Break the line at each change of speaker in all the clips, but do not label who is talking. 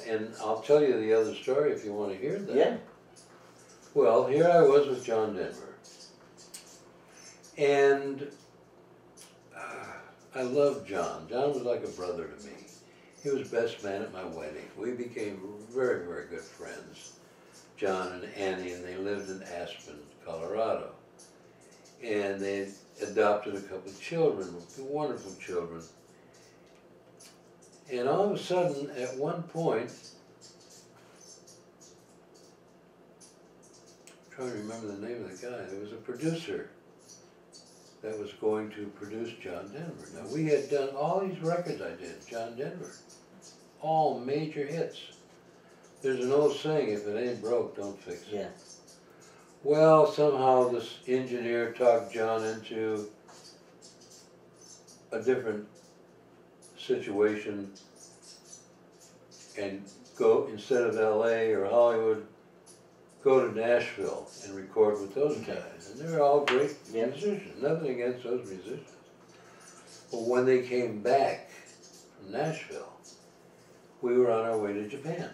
And I'll tell you the other story if you want to hear that.
Yeah.
Well, here I was with John Denver. And I loved John. John was like a brother to me. He was best man at my wedding. We became very, very good friends, John and Annie, and they lived in Aspen, Colorado. And they adopted a couple of children, wonderful children. And all of a sudden, at one point, I'm trying to remember the name of the guy, there was a producer that was going to produce John Denver. Now, we had done all these records I did, John Denver, all major hits. There's an old saying, if it ain't broke, don't fix it.
Yeah.
Well, somehow this engineer talked John into a different situation and go, instead of LA or Hollywood, go to Nashville and record with those guys. And they're all great musicians, nothing against those musicians. But when they came back from Nashville, we were on our way to Japan.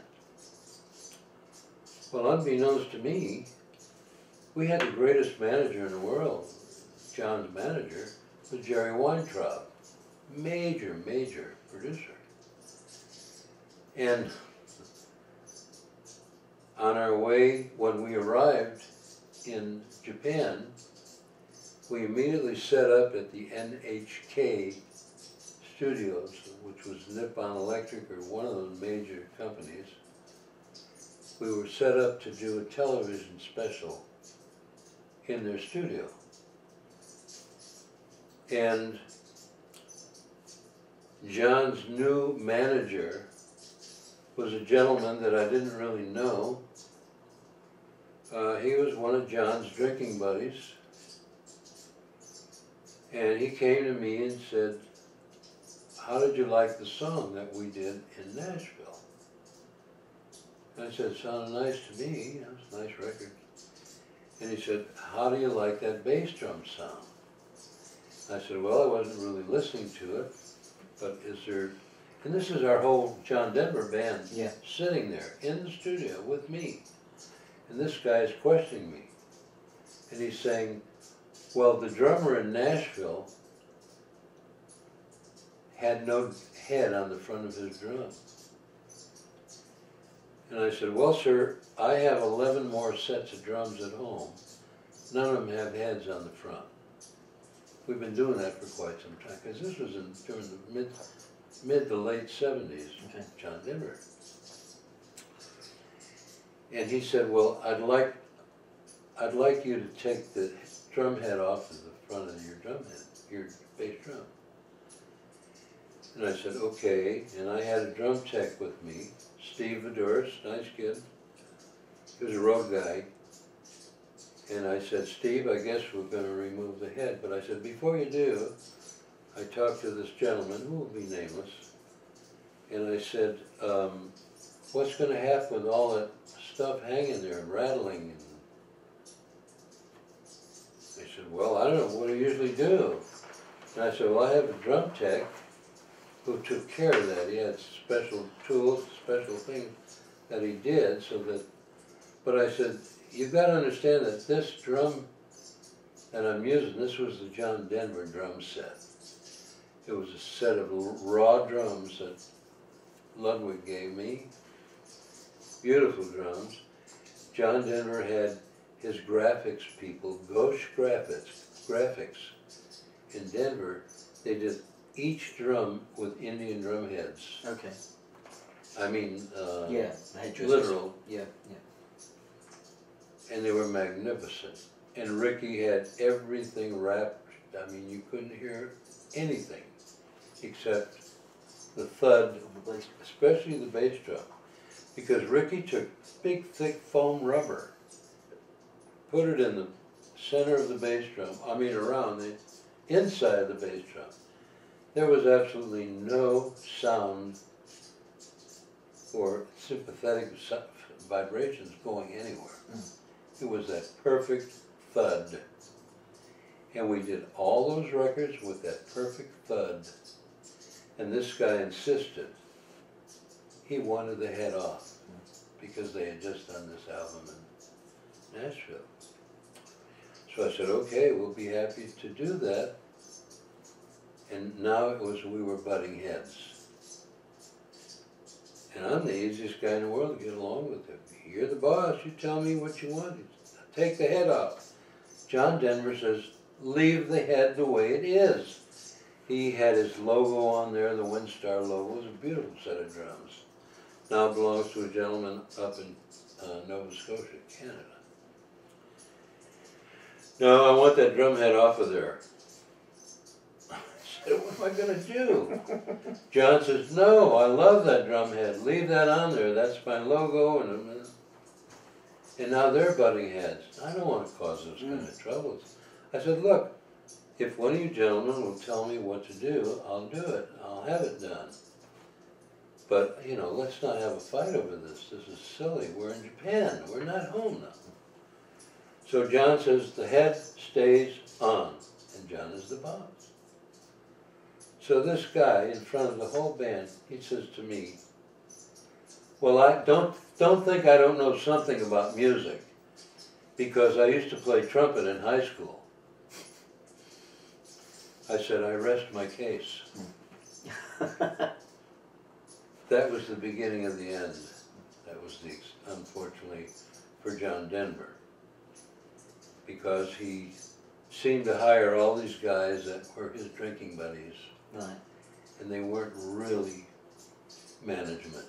Well, unbeknownst to me, we had the greatest manager in the world. John's manager was Jerry Weintraub, major, major producer. And on our way, when we arrived in Japan, we immediately set up at the NHK studios, which was Nippon Electric or one of those major companies. We were set up to do a television special in their studio. And John's new manager was a gentleman that I didn't really know. He was one of John's drinking buddies. And he came to me and said, how did you like the song that we did in Nashville? And I said, it sounded nice to me, you know, it's a nice record. And he said, how do you like that bass drum sound? I said, well, I wasn't really listening to it, but is there, and this is our whole John Denver band sitting there in the studio with me. And this guy is questioning me. And he's saying, well, the drummer in Nashville had no head on the front of his drum. And I said, well, sir, I have 11 more sets of drums at home. None of them have heads on the front. We've been doing that for quite some time, because this was during the mid to late 70s, John Denver. And he said, well, I'd like you to take the drum head off of the front of your drum head, your bass drum. And I said, okay. And I had a drum tech with me, Steve Viduris, nice kid. He was a road guy. And I said, Steve, I guess we're going to remove the head. But I said, before you do, I talked to this gentleman, who will be nameless. And I said, what's going to happen with all that stuff hanging there and rattling? And they said, well, I don't know, what do you usually do? And I said, well, I have a drum tech who took care of that. He had special tools, special things that he did so that, but I said, you've got to understand that this drum that I'm using, this was the John Denver drum set. It was a set of raw drums that Ludwig gave me, beautiful drums. John Denver had his graphics people, Ghosh Graphics in Denver. They did each drum with Indian drum heads.
Okay.
I mean,
literal. Yeah.
And they were magnificent. And Ricky had everything wrapped. I mean, you couldn't hear anything except the thud, especially the bass drum. Because Ricky took big, thick foam rubber, put it in the center of the bass drum, I mean around the inside of the bass drum. There was absolutely no sound or sympathetic vibrations going anywhere. It was that perfect thud. And we did all those records with that perfect thud. And this guy insisted he wanted the head off because they had just done this album in Nashville. So I said, okay, we'll be happy to do that. And now we were butting heads. And I'm the easiest guy in the world to get along with him. You're the boss, you tell me what you want. Take the head off. John Denver says, leave the head the way it is. He had his logo on there, the Windstar logo. It was a beautiful set of drums. Now it belongs to a gentleman up in Nova Scotia, Canada. No, I want that drum head off of there. I said, what am I going to do? John says, no, I love that drum head. Leave that on there. That's my logo. And now they're butting heads. I don't want to cause those kind of troubles. I said, look, if one of you gentlemen will tell me what to do, I'll do it. I'll have it done. But, you know, let's not have a fight over this. This is silly. We're in Japan. We're not home now. So John says the head stays on, and John is the boss. So this guy, in front of the whole band, he says to me, well, I don't think I don't know something about music, because I used to play trumpet in high school. I said, I rest my case. That was the beginning of the end. That was unfortunately, for John Denver. Because he seemed to hire all these guys that were his drinking buddies.
Right.
And they weren't really management.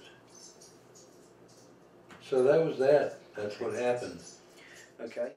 So that was that. That's what happened.
Okay.